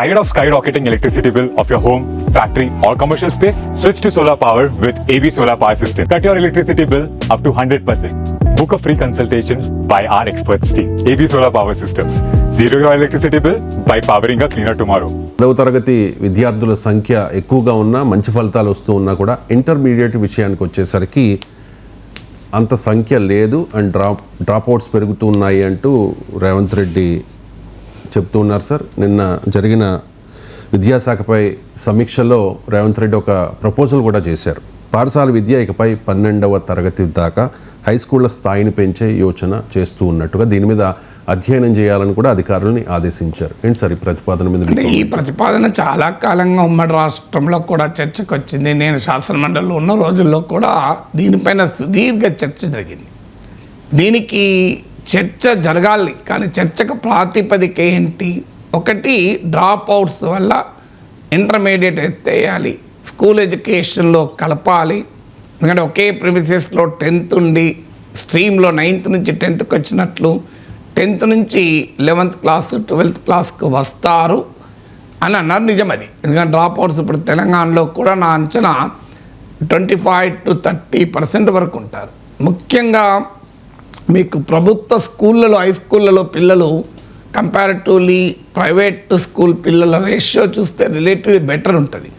Tired of skyrocketing electricity bill of your home, factory or commercial space? Switch to solar power with AB Solar Power System. Cut your electricity bill up to 100%. Book a free consultation by our experts team. AB Solar Power Systems. Zero your electricity bill by powering a cleaner tomorrow. 10వ తరగతి విద్యార్థుల సంఖ్య ఎక్కువగా ఉన్నా మంచి ఫలితాలు వస్తూ ఉన్నా కూడా ఇంటర్మీడియట్ విషయానికి వచ్చేసరికి అంత సంఖ్య లేదు అండ్ డ్రాప్అవుట్స్ పెరుగుతూ ఉన్నాయి అంటూ రేవంత్ రెడ్డి చెప్తూ ఉన్నారు సార్. నిన్న జరిగిన విద్యాశాఖపై సమీక్షలో రేవంత్ రెడ్డి ఒక ప్రపోజల్ కూడా చేశారు. పాఠశాల విద్య ఇకపై 12వ తరగతి దాకా హై స్కూళ్ల స్థాయిని పెంచే యోచన చేస్తూ ఉన్నట్టుగా దీని మీద అధ్యయనం చేయాలని కూడా అధికారులని ఆదేశించారు. ఏంటి సార్ ఈ ప్రతిపాదన మీద? ఈ ప్రతిపాదన చాలా కాలంగా ఉమ్మడి రాష్ట్రంలో కూడా చర్చకు వచ్చింది. నేను శాసనమండలిలో ఉన్న రోజుల్లో కూడా దీనిపైన సుదీర్ఘ చర్చ జరిగింది. దీనికి చర్చ జరగాలి, కానీ చర్చకు ప్రాతిపదిక ఏంటి? ఒకటి, డ్రాప్ అవుట్స్ వల్ల ఇంటర్మీడియట్ ఎత్తేయాలి, స్కూల్ ఎడ్యుకేషన్లో కలపాలి. ఎందుకంటే ఒకే ప్రిమిసెస్లో 10th ఉండి స్ట్రీమ్లో 9th నుంచి 10thకి వచ్చినట్లు 10th నుంచి 11th క్లాస్ 12th క్లాస్కు వస్తారు అని అన్నారు. నిజం అది. ఎందుకంటే డ్రాప్ అవుట్స్ ఇప్పుడు తెలంగాణలో కూడా నా అంచనా 25 to 30% వరకు ఉంటారు. ముఖ్యంగా మీకు ప్రభుత్వ స్కూళ్ళలో, హై స్కూళ్ళలో పిల్లలు కంపారిటివ్లీ ప్రైవేట్ స్కూల్ పిల్లల రేషియో చూస్తే రిలేటివ్లీ బెటర్ ఉంటుంది.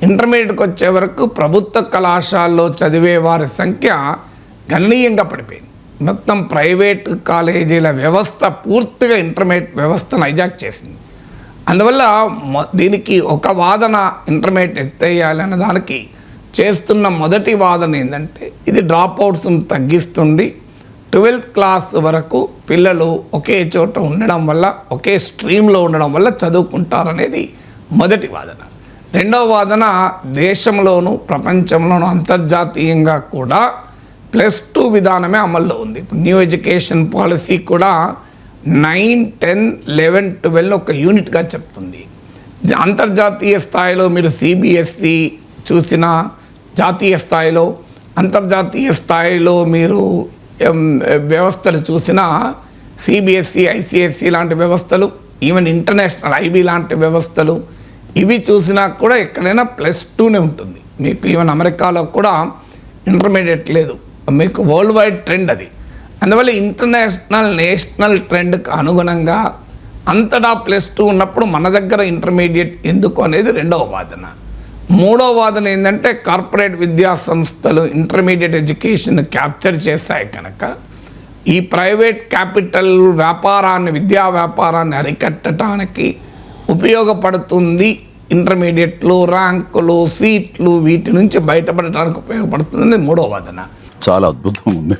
ఇంటర్మీడియట్కి వచ్చే వరకు ప్రభుత్వ కళాశాలలో చదివే వారి సంఖ్య గణనీయంగా పడిపోయింది. మొత్తం ప్రైవేట్ కాలేజీల వ్యవస్థ పూర్తిగా ఇంటర్మీడియట్ వ్యవస్థను హైజాక్ చేసింది. అందువల్ల దీనికి ఒక వాదన ఇంటర్మీడియట్ ఎత్తేయాలనే దానికి చేస్తున్న మొదటి వాదన ఏంటంటే ఇది డ్రాప్ అవుట్స్ను తగ్గిస్తుంది. 12th క్లాస్ వరకు పిల్లలు ఒకే చోట ఉండడం వల్ల, ఒకే స్ట్రీమ్లో ఉండడం వల్ల చదువుకుంటారనేది మొదటి వాదన. రెండవ వాదన, దేశంలోనూ ప్రపంచంలోనూ అంతర్జాతీయంగా కూడా +2 విధానమే అమల్లో ఉంది. న్యూ ఎడ్యుకేషన్ పాలసీ కూడా 9, 10, 11, 12 ఒక యూనిట్గా చెప్తుంది. అంతర్జాతీయ స్థాయిలో మీరు సిబిఎస్ఈ చూసిన, జాతీయ స్థాయిలో, అంతర్జాతీయ స్థాయిలో మీరు వ్యవస్థలు చూసిన, సిబిఎస్ఈ, ఐసిఎస్ఈ లాంటి వ్యవస్థలు, ఈవెన్ ఇంటర్నేషనల్ ఐబీ లాంటి వ్యవస్థలు, ఇవి చూసినా కూడా ఎక్కడైనా +2నే ఉంటుంది. మీకు ఈవెన్ అమెరికాలో కూడా ఇంటర్మీడియట్ లేదు. మీకు వరల్డ్ వైడ్ ట్రెండ్ అది. అందువల్ల ఇంటర్నేషనల్, నేషనల్ ట్రెండ్కి అనుగుణంగా అంతటా +2 ఉన్నప్పుడు మన దగ్గర ఇంటర్మీడియట్ ఎందుకు అనేది రెండవ వాదన. మూడో వాదన ఏంటంటే కార్పొరేట్ విద్యా సంస్థలు ఇంటర్మీడియట్ ఎడ్యుకేషన్ క్యాప్చర్ చేస్తాయి కనుక ఈ ప్రైవేట్ క్యాపిటల్ వ్యాపారాన్ని, విద్యా వ్యాపారాన్ని అరికట్టడానికి ఉపయోగపడుతుంది. ఇంటర్మీడియట్లో ర్యాంకులు, సీట్లు, వీటి నుంచి బయటపడటానికి ఉపయోగపడుతుంది మూడో వాదన. చాలా అద్భుతంగా ఉంది.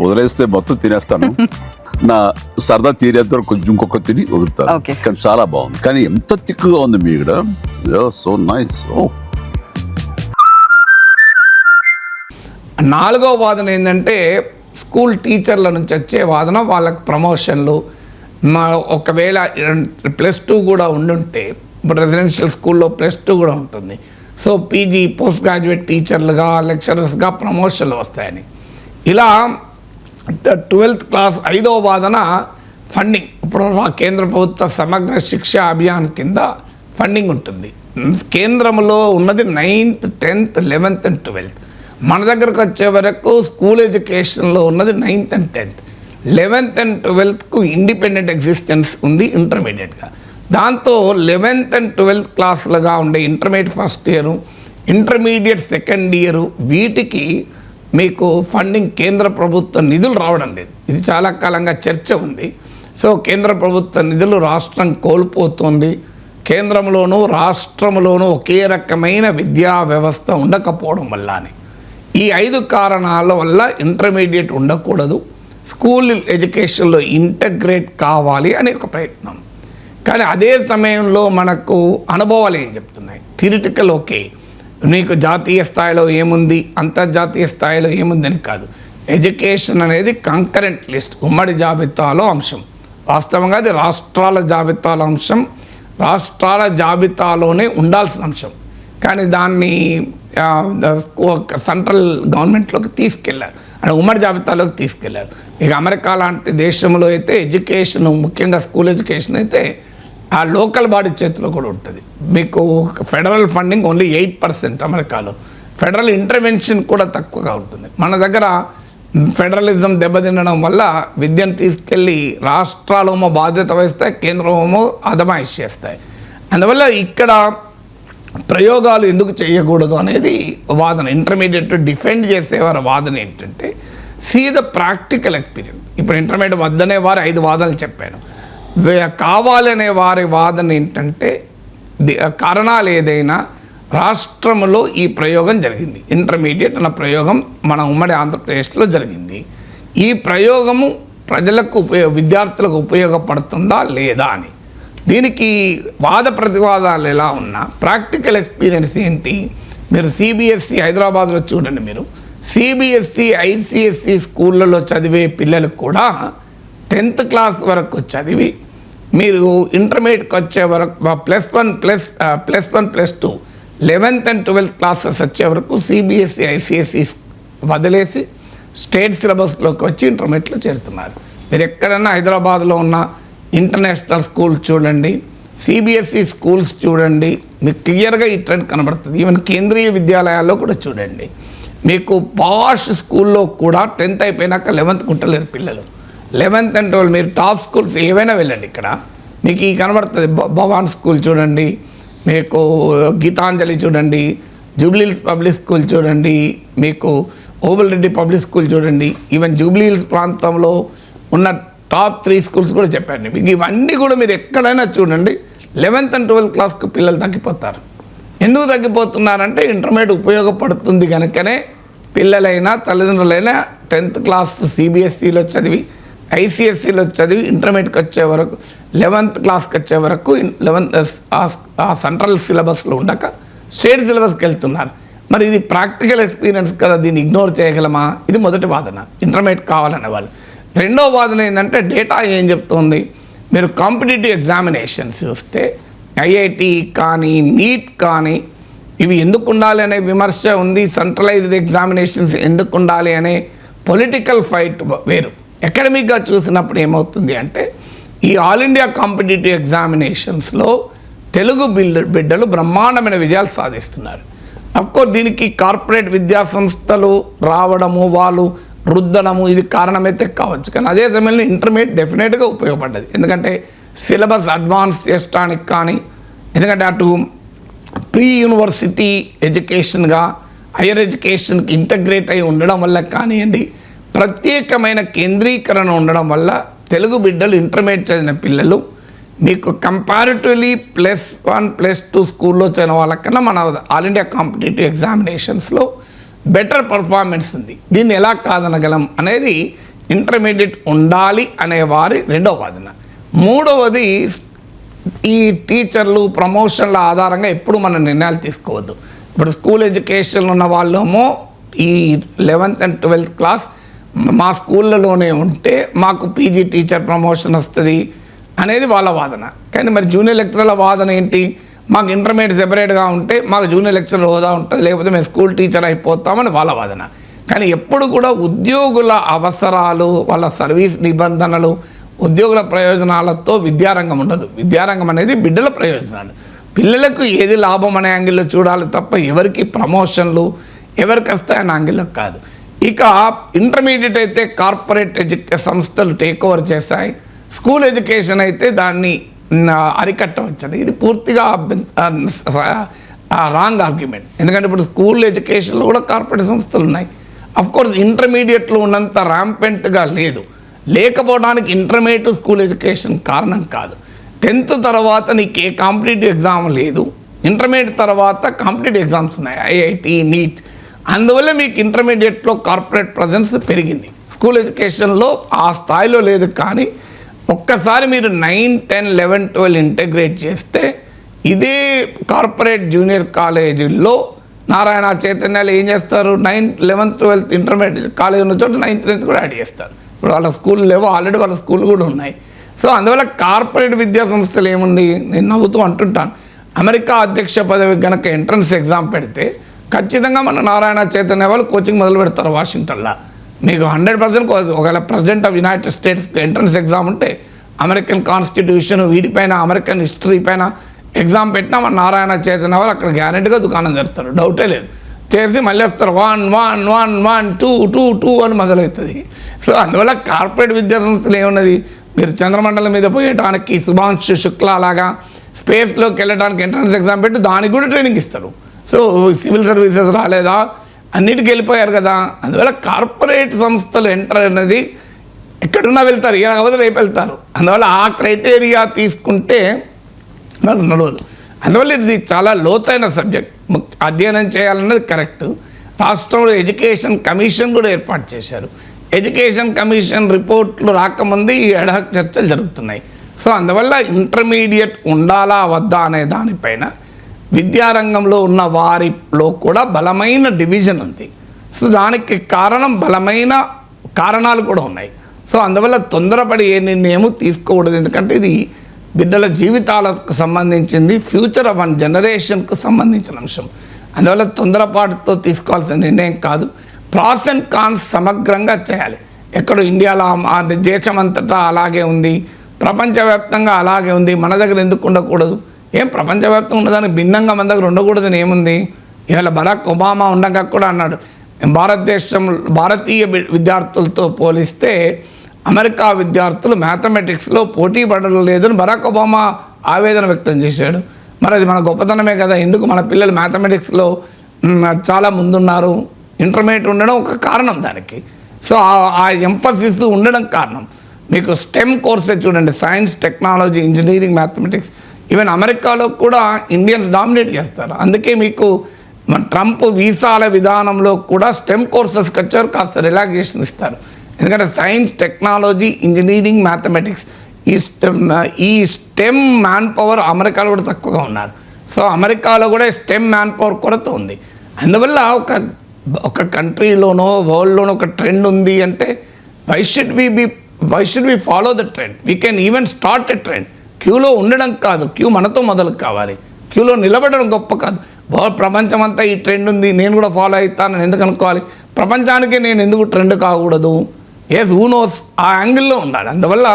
వదిలేస్తే మొత్తం తినేస్తాను. నా సరదా తీరేంత కొంచెం ఇంకొక తిని వదులుతాను. కానీ చాలా బాగుంది. కానీ ఎంత తిక్కుగా ఉంది మీ ఇక్కడ. So nice. నాలుగో వాదన ఏంటంటే స్కూల్ టీచర్ల నుంచి వచ్చే వాదన, వాళ్ళకి ప్రమోషన్లు. ఒకవేళ +2 కూడా ఉండుంటే, ఇప్పుడు రెసిడెన్షియల్ స్కూల్లో +2 కూడా ఉంటుంది. సో పీజీ, పోస్ట్ గ్రాడ్యుయేట్ టీచర్లుగా, లెక్చరర్స్గా ప్రమోషన్లు వస్తాయని. ఇలా 12th క్లాస్. ఐదో వాదన ఫండింగ్. ఇప్పుడు కేంద్ర ప్రభుత్వ సమగ్ర శిక్ష అభియాన్ కింద ఫండింగ్ ఉంటుంది. కేంద్రంలో ఉన్నది 9th, 10th, 11th and 12th. మన దగ్గరకు వచ్చే వరకు స్కూల్ ఎడ్యుకేషన్లో ఉన్నది 9th and 10th. 11th and 12thకు ఇండిపెండెంట్ ఎగ్జిస్టెన్స్ ఉంది ఇంటర్మీడియట్గా. దాంతో 11th and 12th క్లాసులుగా ఉండే intermediate first year, intermediate second year, వీటికి మీకు ఫండింగ్ కేంద్ర ప్రభుత్వ నిధులు రావడం లేదు. ఇది చాలా కాలంగా చర్చ ఉంది. సో కేంద్ర ప్రభుత్వ నిధులు రాష్ట్రం కోల్పోతుంది. కేంద్రంలోనూ రాష్ట్రంలోనూ ఒకే రకమైన విద్యా వ్యవస్థ ఉండకపోవడం వల్ల అని. ఈ 5 కారణాల వల్ల ఇంటర్మీడియట్ ఉండకూడదు, స్కూల్ ఎడ్యుకేషన్లో ఇంటగ్రేట్ కావాలి అనే ఒక ప్రయత్నం. కానీ అదే సమయంలో మనకు అనుభవాలు ఏం చెప్తున్నాయి? థియరిటికల్ ఓకే, మీకు జాతీయ స్థాయిలో ఏముంది, అంతర్జాతీయ స్థాయిలో ఏముందని కాదు. ఎడ్యుకేషన్ అనేది కంకరెంట్ లిస్ట్, ఉమ్మడి జాబితాలో అంశం. వాస్తవంగా అది రాష్ట్రాల జాబితాలో అంశం, రాష్ట్రాల జాబితాలోనే ఉండాల్సిన అంశం. కానీ దాన్ని సెంట్రల్ గవర్నమెంట్లోకి తీసుకెళ్లారు, అంటే ఉమ్మడి జాబితాలోకి తీసుకెళ్లారు. ఇక అమెరికా లాంటి దేశంలో అయితే ఎడ్యుకేషన్, ముఖ్యంగా స్కూల్ ఎడ్యుకేషన్ అయితే ఆ లోకల్ బాడీ చేతిలో కూడా ఉంటుంది. మీకు ఫెడరల్ ఫండింగ్ ఓన్లీ 8% అమెరికాలో, ఫెడరల్ ఇంటర్వెన్షన్ కూడా తక్కువగా ఉంటుంది. మన దగ్గర ఫెడరలిజం దెబ్బతినడం వల్ల విద్యను తీసుకెళ్ళి రాష్ట్రాలేమో బాధ్యత వహిస్తాయి, కేంద్రమేమో అదమాయిష్ చేస్తాయి. అందువల్ల ఇక్కడ ప్రయోగాలు ఎందుకు చేయకూడదు అనేది వాదన. ఇంటర్మీడియట్ డిఫెండ్ చేసేవారి వాదన ఏంటంటే సీ ద ప్రాక్టికల్ ఎక్స్పీరియన్స్. ఇప్పుడు ఇంటర్మీడియట్ వద్దనే వారు 5 వాదనలు చెప్పాను. కావాలనే వారి వాదన ఏంటంటే కారణాలు ఏదైనా రాష్ట్రంలో ఈ ప్రయోగం జరిగింది. ఇంటర్మీడియట్ అన్న ప్రయోగం మన ఉమ్మడి ఆంధ్రప్రదేశ్లో జరిగింది. ఈ ప్రయోగము ప్రజలకు విద్యార్థులకు ఉపయోగపడుతుందా లేదా అని. దీనికి వాద ప్రతివాదాలు ఎలా ఉన్నా ప్రాక్టికల్ ఎక్స్పీరియన్స్ ఏంటి? మీరు సిబిఎస్ఈ హైదరాబాద్లో చూడండి. మీరు సిబిఎస్ఈ ఐసిఎస్ఈ స్కూళ్ళలో చదివే పిల్లలకు కూడా 10th క్లాస్ వరకు చదివి మీరు ఇంటర్మీడియట్కి వచ్చే వరకు +1 +2 11th and 12th క్లాసెస్ వచ్చే వరకు సిబిఎస్ఈ ఐసిఎస్ఈ వదిలేసి స్టేట్ సిలబస్లోకి వచ్చి ఇంటర్మీడియట్లో చేరుతున్నారు. మీరు ఎక్కడైనా హైదరాబాద్లో ఉన్న ఇంటర్నేషనల్ స్కూల్స్ చూడండి, సిబిఎస్ఈ స్కూల్స్ చూడండి, మీకు క్లియర్గా ఈ ట్రెండ్ కనబడుతుంది. ఈవెన్ కేంద్రీయ విద్యాలయాల్లో కూడా చూడండి. మీకు పాష్ స్కూల్లో కూడా 10th అయిపోయినాక 11th కుట్టలేరు పిల్లలు. 11th and 12th మీరు టాప్ స్కూల్స్ ఏవైనా వెళ్ళండి, ఇక్కడ మీకు ఈ కనబడుతుంది. భవాన్ స్కూల్ చూడండి, మీకు గీతాంజలి చూడండి, జూబ్లీహిల్స్ పబ్లిక్ స్కూల్ చూడండి, మీకు ఓబుల్ రెడ్డి పబ్లిక్ స్కూల్ చూడండి. ఈవెన్ జూబ్లీహిల్స్ ప్రాంతంలో ఉన్న టాప్ 3 స్కూల్స్ కూడా చెప్పండి. మీకు ఇవన్నీ కూడా మీరు ఎక్కడైనా చూడండి 11th and 12th క్లాస్కు పిల్లలు తగ్గిపోతారు. ఎందుకు తగ్గిపోతున్నారంటే ఇంటర్మీడియట్ ఉపయోగపడుతుంది కనుకనే పిల్లలైనా తల్లిదండ్రులైనా 10th క్లాస్ సిబిఎస్ఈలో చదివి ఐసిఎస్ఈలో చదివి ఇంటర్మీడియట్కి వచ్చే వరకు 11th క్లాస్కి వచ్చే వరకు 11th సెంట్రల్ సిలబస్లో ఉండక స్టేట్ సిలబస్కి వెళ్తున్నారు. మరి ఇది ప్రాక్టికల్ ఎక్స్పీరియన్స్ కదా, దీన్ని ఇగ్నోర్ చేయగలమా? ఇది మొదటి వాదన, ఇంటర్మీడియట్ కావాలనే వాళ్ళు. రెండో వాదన ఏంటంటే డేటా ఏం చెప్తుంది? మీరు కాంపిటేటివ్ ఎగ్జామినేషన్స్ చూస్తే ఐఐటి కానీ నీట్ కానీ ఇవి ఎందుకు ఉండాలి అనే విమర్శ ఉంది. సెంట్రలైజ్డ్ ఎగ్జామినేషన్స్ ఎందుకు ఉండాలి అనే పొలిటికల్ ఫైట్ వేరు. అకాడమిక్గా చూసినప్పుడు ఏమవుతుంది అంటే ఈ ఆల్ ఇండియా కాంపిటేటివ్ ఎగ్జామినేషన్స్లో తెలుగు బిడ్డలు బ్రహ్మాండమైన విజయాలు సాధిస్తున్నారు. అఫ్కోర్స్ దీనికి కార్పొరేట్ విద్యా సంస్థలు రావడము, వాళ్ళు రుద్దడము ఇది కారణమైతే కావచ్చు. కానీ అదే సమయంలో ఇంటర్మీడియట్ డెఫినెట్గా ఉపయోగపడ్డది. ఎందుకంటే సిలబస్ అడ్వాన్స్ చేయడానికి కానీ, ఎందుకంటే అటు ప్రీ యూనివర్సిటీ ఎడ్యుకేషన్గా హైయర్ ఎడ్యుకేషన్కి ఇంటగ్రేట్ అయి ఉండడం వల్ల కానివ్వండి, ప్రత్యేకమైన కేంద్రీకరణ ఉండడం వల్ల తెలుగు బిడ్డలు ఇంటర్మీడియట్ చదివిన పిల్లలు మీకు కంపారిటివ్లీ +1 +2 స్కూల్లో చదివిన వాళ్ళకన్నా మన ఆల్ ఇండియా కాంపిటేటివ్ ఎగ్జామినేషన్స్లో బెటర్ పర్ఫార్మెన్స్ ఉంది. దీన్ని ఎలా కాదనగలం అనేది ఇంటర్మీడియట్ ఉండాలి అనేవారి రెండవ వాదన. మూడవది ఈ టీచర్లు ప్రమోషన్ల ఆధారంగా ఎప్పుడు మనం నిర్ణయాలు తీసుకోవద్దు. ఇప్పుడు స్కూల్ ఎడ్యుకేషన్ ఉన్న వాళ్ళేమో ఈ 11th and 12th క్లాస్ మా స్కూళ్ళలోనే ఉంటే మాకు పీజీ టీచర్ ప్రమోషన్ వస్తుంది అనేది వాళ్ళ వాదన. కానీ మరి జూనియర్ లెక్చరర్ల వాదన ఏంటి? మాకు ఇంటర్మీడియట్ సెపరేట్గా ఉంటే మాకు జూనియర్ లెక్చరర్ హోదా ఉంటుంది, లేకపోతే మేము స్కూల్ టీచర్ అయిపోతామని వాళ్ళ వాదన. కానీ ఎప్పుడు కూడా ఉద్యోగుల అవసరాలు, వాళ్ళ సర్వీస్ నిబంధనలు, ఉద్యోగుల ప్రయోజనాలతో విద్యారంగం ఉండదు. విద్యారంగం అనేది బిడ్డల ప్రయోజనాలు. పిల్లలకు ఏది లాభం అనే యాంగిల్లో చూడాలి తప్ప ఎవరికి ప్రమోషన్లు ఎవరికి వస్తాయన్న యాంగిల్లో కాదు. ఇక ఇంటర్మీడియట్ అయితే కార్పొరేట్ సంస్థలు టేక్ ఓవర్ చేస్తాయి, స్కూల్ ఎడ్యుకేషన్ అయితే దాన్ని అరికట్టవచ్చని ఇది పూర్తిగా రాంగ్ ఆర్గ్యుమెంట్. ఎందుకంటే ఇప్పుడు స్కూల్ ఎడ్యుకేషన్లో కూడా కార్పొరేట్ సంస్థలు ఉన్నాయి. అఫ్కోర్స్ ఇంటర్మీడియట్లో ఉన్నంత ర్యాంపెంట్గా లేదు. లేకపోవడానికి ఇంటర్మీడియట్ స్కూల్ ఎడ్యుకేషన్ కారణం కాదు. 10th తర్వాత నీకు ఏ కాంపిటేటివ్ ఎగ్జామ్ లేదు, ఇంటర్మీడియట్ తర్వాత కాంపిటేటివ్ ఎగ్జామ్స్ ఉన్నాయి, ఐఐటి నీట్. అందువల్ల మీకు ఇంటర్మీడియట్లో కార్పొరేట్ ప్రజెన్స్ పెరిగింది. స్కూల్ ఎడ్యుకేషన్లో ఆ స్థాయిలో లేదు. కానీ ఒక్కసారి మీరు 9, 10, 11, 12 ఇంటగ్రేట్ చేస్తే ఇదే కార్పొరేట్ జూనియర్ కాలేజీల్లో నారాయణ చైతన్యాలు ఏం చేస్తారు? 9th, 11th, 12th intermediate college ఉన్న చోట 9th, 10th కూడా యాడ్ చేస్తారు. ఇప్పుడు వాళ్ళ స్కూల్ లేవో, ఆల్రెడీ వాళ్ళ స్కూల్ కూడా ఉన్నాయి. సో అందువల్ల కార్పొరేట్ విద్యా సంస్థలు ఏముంది, నేను నవ్వుతూ అంటుంటాను, అమెరికా అధ్యక్ష పదవికి కనుక ఎంట్రన్స్ ఎగ్జామ్ పెడితే ఖచ్చితంగా మన నారాయణ చైతన్య వాళ్ళు కోచింగ్ మొదలు పెడతారు వాషింగ్టన్లో. మీకు 100% ఒకవేళ president of United states entrance exam ఉంటే అమెరికన్ కాన్స్టిట్యూషన్ వీటిపైన అమెరికన్ హిస్టరీ పైన ఎగ్జామ్ పెట్టినా మన నారాయణ చైతన్య వాళ్ళు అక్కడ గ్యారెంటీగా దుకాణం తెరుస్తారు, డౌటే లేదు. చేసి మళ్ళీ వస్తారు 1 1 1 1 2 2 2 అని మొదలవుతుంది. సో అందువల్ల కార్పొరేట్ విద్యా సంస్థలు ఏమున్నది, మీరు చంద్రమండలం మీద పోయటానికి శుభాంశు శుక్లా లాగా స్పేస్లోకి వెళ్ళడానికి ఎంట్రన్స్ ఎగ్జామ్ పెట్టి దానికి కూడా ట్రైనింగ్ ఇస్తారు. సో సివిల్ సర్వీసెస్ రాలేదా, అన్నిటికీ వెళ్ళిపోయారు కదా. అందువల్ల కార్పొరేట్ సంస్థలు ఎంటర్ అనేది ఎక్కడున్నా వెళ్తారు, ఏ అవతల రేపు వెళ్తారు. అందువల్ల ఆ క్రైటీరియా తీసుకుంటే వాళ్ళు నడవదు. అందువల్ల ఇది చాలా లోతైన సబ్జెక్ట్, అధ్యయనం చేయాలన్నది కరెక్ట్. రాష్ట్రంలో ఎడ్యుకేషన్ కమిషన్ కూడా ఏర్పాటు చేశారు. ఎడ్యుకేషన్ కమిషన్ రిపోర్ట్లు రాకముందు ఈ ఎడహక్ చర్చలు జరుగుతున్నాయి. సో అందువల్ల ఇంటర్మీడియట్ ఉండాలా వద్దా అనే దానిపైన విద్యారంగంలో ఉన్న వారిలో కూడా బలమైన డివిజన్ ఉంది. సో దానికి కారణం బలమైన కారణాలు కూడా ఉన్నాయి. సో అందువల్ల తొందరపడి ఏ నిర్ణయము తీసుకోకూడదు, ఎందుకంటే ఇది బిడ్డల జీవితాలకు సంబంధించింది, ఫ్యూచర్ ఆఫ్ వన్ జనరేషన్కు సంబంధించిన అంశం. అందువల్ల తొందరపాటుతో తీసుకోవాల్సిన నిర్ణయం కాదు. ప్రాస్ అండ్ కాన్స్ సమగ్రంగా చేయాలి. ఎక్కడ ఇండియాలో దేశం అంతటా అలాగే ఉంది, ప్రపంచవ్యాప్తంగా అలాగే ఉంది, మన దగ్గర ఎందుకు ఉండకూడదు? ఏం ప్రపంచవ్యాప్తంగా ఉన్నదానికి భిన్నంగా మన దగ్గర ఉండకూడదని ఏముంది? ఇవాళ బరాక్ ఒబామా ఉండగా కూడా అన్నాడు, భారతీయ విద్యార్థులతో పోలిస్తే అమెరికా విద్యార్థులు మ్యాథమెటిక్స్లో పోటీ పడడం లేదని బరాక్ ఒబామా ఆవేదన వ్యక్తం చేశాడు. మరి అది మన గొప్పతనమే కదా, ఎందుకు మన పిల్లలు మ్యాథమెటిక్స్లో చాలా ముందున్నారు, ఇంటర్మీడియట్ ఉండడం ఒక కారణం దానికి. సో ఆ ఎంఫసిస్ ఉండడం కారణం. మీకు స్టెమ్ కోర్సే చూడండి, science, technology, engineering, mathematics. Even అమెరికాలో కూడా ఇండియన్స్ డామినేట్ చేస్తారు. అందుకే మీకు మన ట్రంప్ వీసాల విధానంలో కూడా స్టెమ్ కోర్సెస్కి వచ్చారు, కాస్త రిలాక్సేషన్ ఇస్తారు. ఎందుకంటే సైన్స్, టెక్నాలజీ, ఇంజనీరింగ్, మ్యాథమెటిక్స్ ఈ స్టెమ్ మ్యాన్ పవర్ అమెరికాలో కూడా తక్కువగా ఉన్నారు. సో అమెరికాలో కూడా స్టెమ్ మ్యాన్ పవర్ కొరత ఉంది. అందువల్ల ఒక కంట్రీలోనో వరల్డ్లోనో ఒక ట్రెండ్ ఉంది అంటే why should we follow the trend? We can even start a trend. క్యూలో ఉండడం కాదు, క్యూ మనతో మొదలు కావాలి. క్యూలో నిలబడడం గొప్ప కాదు. ప్రపంచం అంతా ఈ ట్రెండ్ ఉంది, నేను కూడా ఫాలో అవుతానని ఎందుకు అనుకోవాలి? ప్రపంచానికి నేను ఎందుకు ట్రెండ్ కాకూడదు? ఎస్, హూ నోస్, ఆ యాంగిల్లో ఉండాలి. అందువల్ల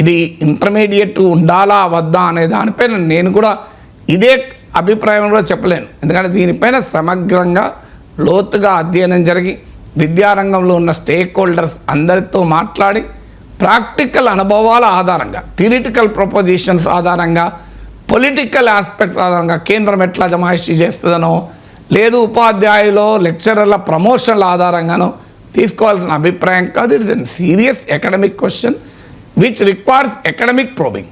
ఇది ఇంటర్మీడియట్ ఉండాలా వద్దా అనే దానిపైన నేను కూడా ఇదే అభిప్రాయం కూడా చెప్పలేను. ఎందుకంటే దీనిపైన సమగ్రంగా లోతుగా అధ్యయనం జరిగి విద్యారంగంలో ఉన్న స్టేక్ హోల్డర్స్ అందరితో మాట్లాడి ప్రాక్టికల్ అనుభవాల ఆధారంగా, థియరిటికల్ ప్రపోజిషన్స్ ఆధారంగా, పొలిటికల్ ఆస్పెక్ట్స్ ఆధారంగా కేంద్రం ఎట్లా జమాయిషీ చేస్తుందనో, లేదు ఉపాధ్యాయులో లెక్చరర్ల ప్రమోషన్ల ఆధారంగానో తీసుకోవాల్సిన అభిప్రాయం కాదు. It's a serious academic question which requires academic probing.